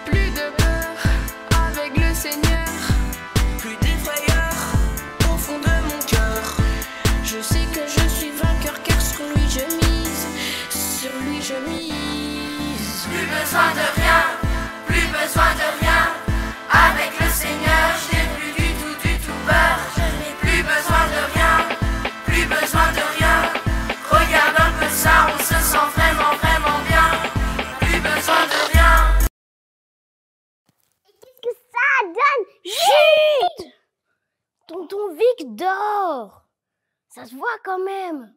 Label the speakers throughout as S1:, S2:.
S1: Plus de peur avec le Seigneur, plus d'effrayeur au fond de mon cœur. Je sais que je suis vainqueur car sur lui je mise, sur lui je mise.
S2: Plus besoin de rien, plus besoin de rien. Avec le Seigneur, je n'ai plus du tout peur. Je n'ai plus besoin de rien, plus besoin de rien. Regarde un peu ça, on se sent vraiment bien. Plus besoin de rien.
S3: Qu'est-ce que ça donne? Chut! Tonton Vic dort. Ça se voit quand même.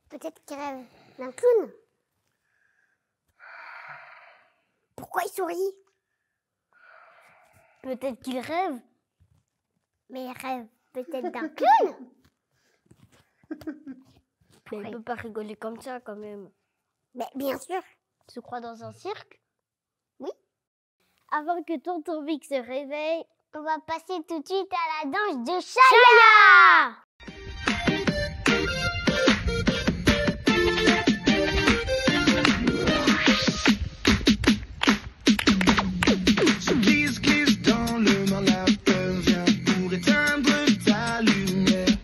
S3: Peut-être qu'il rêve d'un clown. Pourquoi il sourit? Peut-être qu'il rêve. Mais il rêve peut-être d'un clown. Mais il ne peut pas rigoler comme ça quand même. Mais bien sûr. Tu crois dans un cirque? Oui. Avant que tonton Vic se réveille, on va passer tout de suite à la danse de Chaya.
S4: Glisse dans le noir, la peur vient pour éteindre ta lumière.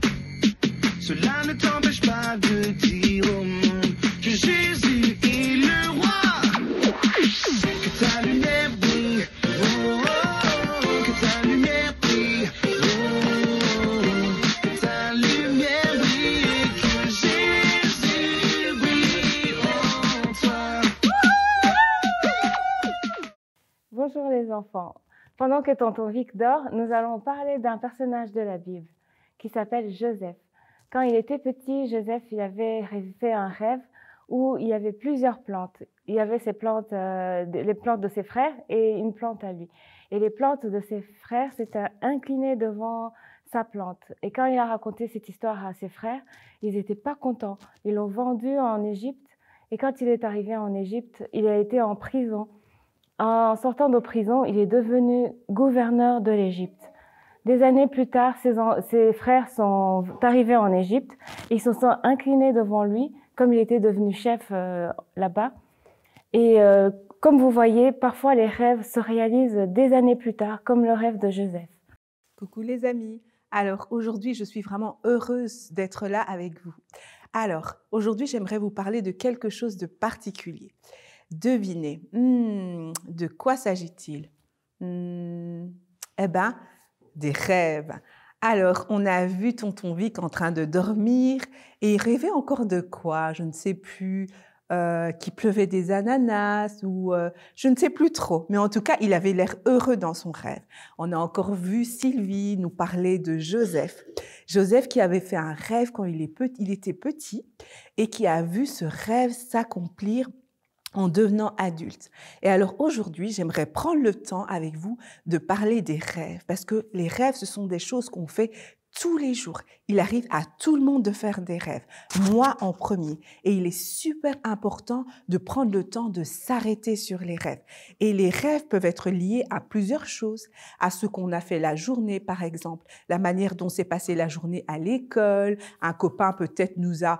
S4: Cela ne t'empêche pas de dire au monde que Jésus est le roi. Que ta lumière brille, oh, oh, oh, que ta lumière brille, oh, oh, que ta lumière brille et que Jésus brille en toi.
S5: Bonjour les enfants. Pendant que tonton Vic dort, nous allons parler d'un personnage de la Bible qui s'appelle Joseph. Quand il était petit, Joseph il avait fait un rêve où il y avait plusieurs plantes. Il y avait ses plantes, les plantes de ses frères et une plante à lui. Et les plantes de ses frères s'étaient inclinées devant sa plante. Et quand il a raconté cette histoire à ses frères, ils n'étaient pas contents. Ils l'ont vendu en Égypte. Et quand il est arrivé en Égypte, il a été en prison. En sortant de prison, il est devenu gouverneur de l'Égypte. Des années plus tard, ses frères sont arrivés en Égypte. Ils se sont inclinés devant lui, comme il était devenu chef là-bas. Et comme vous voyez, parfois les rêves se réalisent des années plus tard, comme le rêve de Joseph.
S6: Coucou les amis. Alors aujourd'hui, je suis vraiment heureuse d'être là avec vous. Alors aujourd'hui, j'aimerais vous parler de quelque chose de particulier. Devinez, de quoi s'agit-il? Eh bien, des rêves. Alors, on a vu tonton Vic en train de dormir et il rêvait encore de quoi? Je ne sais plus, qu'il pleuvait des ananas ou je ne sais plus trop. Mais en tout cas, il avait l'air heureux dans son rêve. On a encore vu Sylvie nous parler de Joseph. Joseph qui avait fait un rêve quand il était petit et qui a vu ce rêve s'accomplir en devenant adulte. Et alors aujourd'hui, j'aimerais prendre le temps avec vous de parler des rêves, parce que les rêves, ce sont des choses qu'on fait tous les jours. Il arrive à tout le monde de faire des rêves, moi en premier. Et il est super important de prendre le temps de s'arrêter sur les rêves. Et les rêves peuvent être liés à plusieurs choses, à ce qu'on a fait la journée, par exemple, la manière dont s'est passée la journée à l'école, un copain peut-être nous a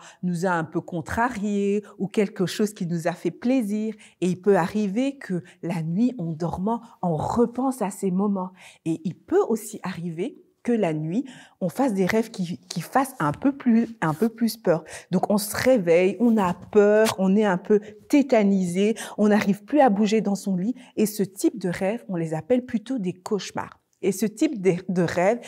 S6: un peu contrariés ou quelque chose qui nous a fait plaisir. Et il peut arriver que la nuit, en dormant, on repense à ces moments. Et il peut aussi arriver que la nuit, on fasse des rêves qui fassent un peu plus peur. Donc, on se réveille, on a peur, on est un peu tétanisé, on n'arrive plus à bouger dans son lit. Et ce type de rêves, on les appelle plutôt des cauchemars. Et ce type de rêve,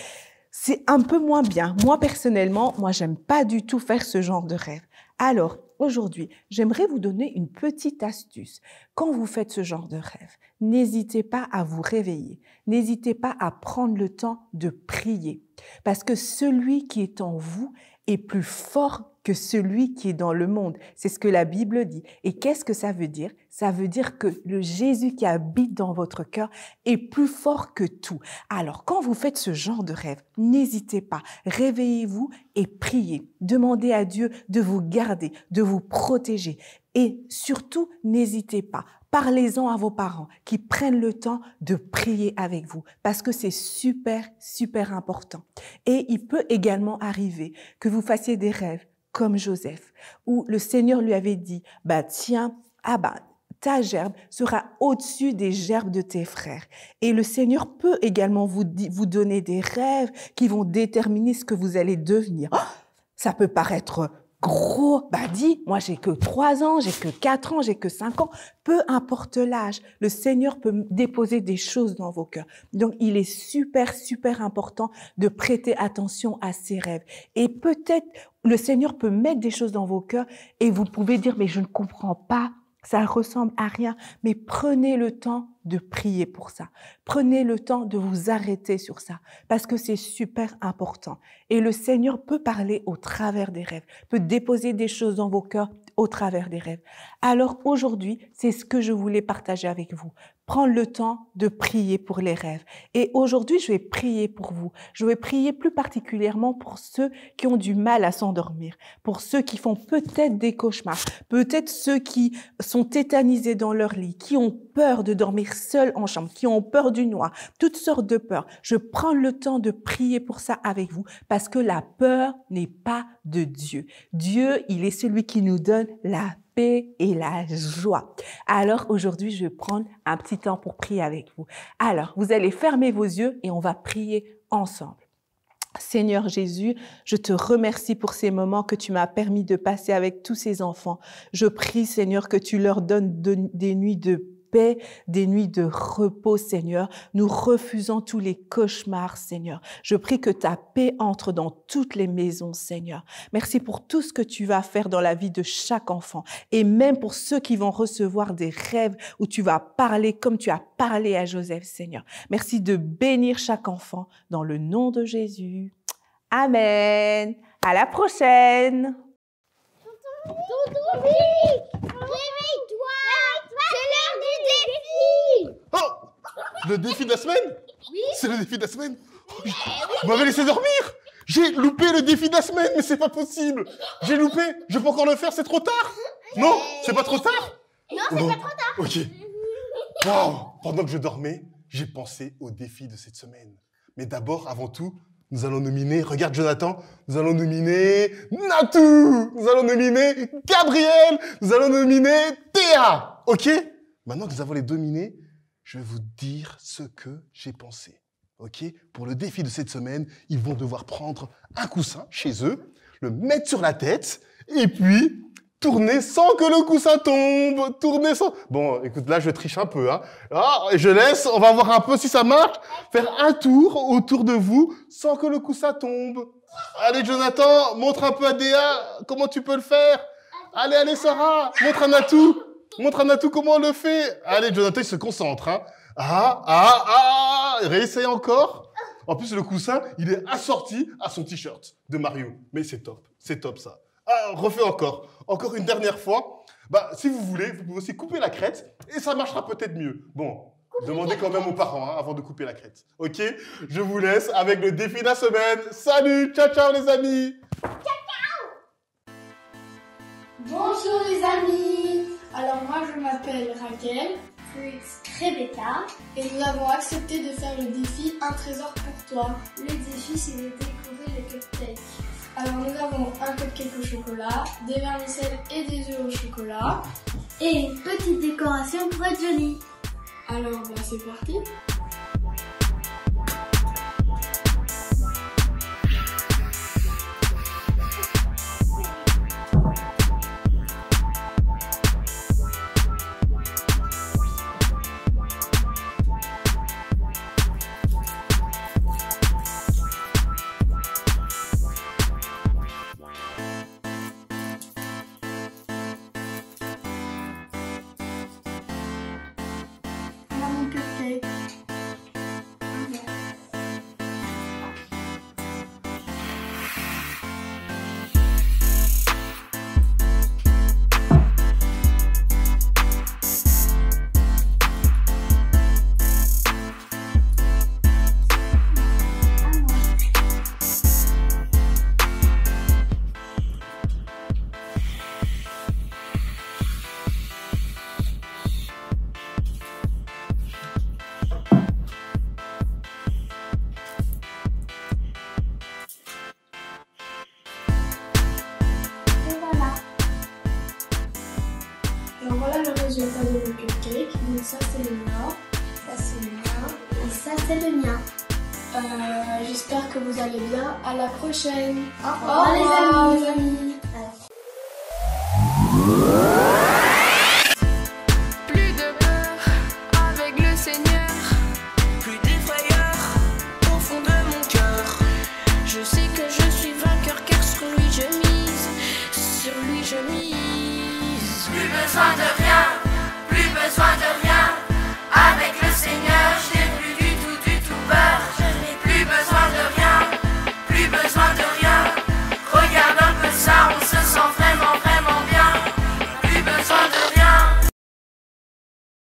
S6: c'est un peu moins bien. Moi, personnellement, j'aime pas du tout faire ce genre de rêve. Alors, aujourd'hui, j'aimerais vous donner une petite astuce. Quand vous faites ce genre de rêve, n'hésitez pas à vous réveiller. N'hésitez pas à prendre le temps de prier. Parce que celui qui est en vous est plus fort que celui qui est dans le monde. C'est ce que la Bible dit. Et qu'est-ce que ça veut dire? Ça veut dire que le Jésus qui habite dans votre cœur est plus fort que tout. Alors, quand vous faites ce genre de rêve, n'hésitez pas, réveillez-vous et priez. Demandez à Dieu de vous garder, de vous protéger. Et surtout, n'hésitez pas, Parlez-en à vos parents qui prennent le temps de prier avec vous parce que c'est super, super important. Et il peut également arriver que vous fassiez des rêves comme Joseph, où le Seigneur lui avait dit, tiens, ta gerbe sera au-dessus des gerbes de tes frères. Et le Seigneur peut également vous donner des rêves qui vont déterminer ce que vous allez devenir. Ça peut paraître gros, dis, moi j'ai que 3 ans, j'ai que 4 ans, j'ai que 5 ans. Peu importe l'âge, le Seigneur peut déposer des choses dans vos cœurs. Donc, il est super, super important de prêter attention à ces rêves. Et peut-être, le Seigneur peut mettre des choses dans vos cœurs et vous pouvez dire, mais je ne comprends pas, ça ressemble à rien. Mais prenez le temps de prier pour ça. Prenez le temps de vous arrêter sur ça parce que c'est super important. Et le Seigneur peut parler au travers des rêves, peut déposer des choses dans vos cœurs au travers des rêves. Alors aujourd'hui, c'est ce que je voulais partager avec vous. Prendre le temps de prier pour les rêves. Et aujourd'hui, je vais prier pour vous. Je vais prier plus particulièrement pour ceux qui ont du mal à s'endormir, pour ceux qui font peut-être des cauchemars, peut-être ceux qui sont tétanisés dans leur lit, qui ont peur de dormir seuls en chambre, qui ont peur du noir, toutes sortes de peurs. Je prends le temps de prier pour ça avec vous parce que la peur n'est pas de Dieu. Dieu, il est celui qui nous donne la paix et la joie. Alors aujourd'hui, je vais prendre un petit temps pour prier avec vous. Alors, vous allez fermer vos yeux et on va prier ensemble. Seigneur Jésus, je te remercie pour ces moments que tu m'as permis de passer avec tous ces enfants. Je prie, Seigneur, que tu leur donnes des nuits de paix, des nuits de repos, Seigneur. Nous refusons tous les cauchemars, Seigneur. Je prie que ta paix entre dans toutes les maisons, Seigneur. Merci pour tout ce que tu vas faire dans la vie de chaque enfant et même pour ceux qui vont recevoir des rêves où tu vas parler comme tu as parlé à Joseph, Seigneur. Merci de bénir chaque enfant dans le nom de Jésus. Amen. À la prochaine.
S3: Tonton Vic, réveille-toi. C'est l'heure du défi.
S7: Oh, le défi de la semaine? Oui. C'est le défi de la semaine? Vous m'avez laissé dormir? J'ai loupé le défi de la semaine, mais c'est pas possible. J'ai loupé. Je peux encore le faire, c'est trop tard? Non, c'est pas trop tard?
S3: Non, c'est pas trop tard.
S7: Ok. Wow. Pendant que je dormais, j'ai pensé au défi de cette semaine. Mais d'abord, avant tout, nous allons nominer, regarde Jonathan, nous allons nominer Natou, nous allons nominer Gabriel, nous allons nominer Théa. Ok? Maintenant que nous avons les dominés, je vais vous dire ce que j'ai pensé. Ok? Pour le défi de cette semaine, ils vont devoir prendre un coussin chez eux, le mettre sur la tête, et puis tourner sans que le coussin tombe. Tourner sans... Bon, écoute, là, je triche un peu. Hein. Ah, je laisse, on va voir un peu si ça marche. Faire un tour autour de vous sans que le coussin tombe. Allez, Jonathan, montre un peu à Déa comment tu peux le faire. Allez, allez, Sarah, montre à Natou. Montre à Natou comment on le fait. Allez, Jonathan, il se concentre. Hein. Réessaye encore. En plus, le coussin, il est assorti à son t-shirt de Mario. Mais c'est top ça. Ah, refais encore. Encore une dernière fois. Si vous voulez, vous pouvez aussi couper la crête et ça marchera peut-être mieux. Bon, demandez quand même aux parents avant de couper la crête. Ok? Je vous laisse avec le défi de la semaine. Salut, ciao, ciao les amis.
S8: Ciao. Bonjour les amis. Alors moi je m'appelle Raquel, plus Rebecca, et nous avons accepté de faire le défi Un trésor pour toi. Le défi c'est de découvrir les cupcakes. Alors nous avons un cupcake au chocolat, des vermicelles et des œufs au chocolat.
S3: Et une petite décoration pour être jolie.
S8: Alors c'est parti. Mon cupcake. c'est le mien. J'espère que vous allez bien. À la prochaine.
S3: Au revoir,
S8: les amis.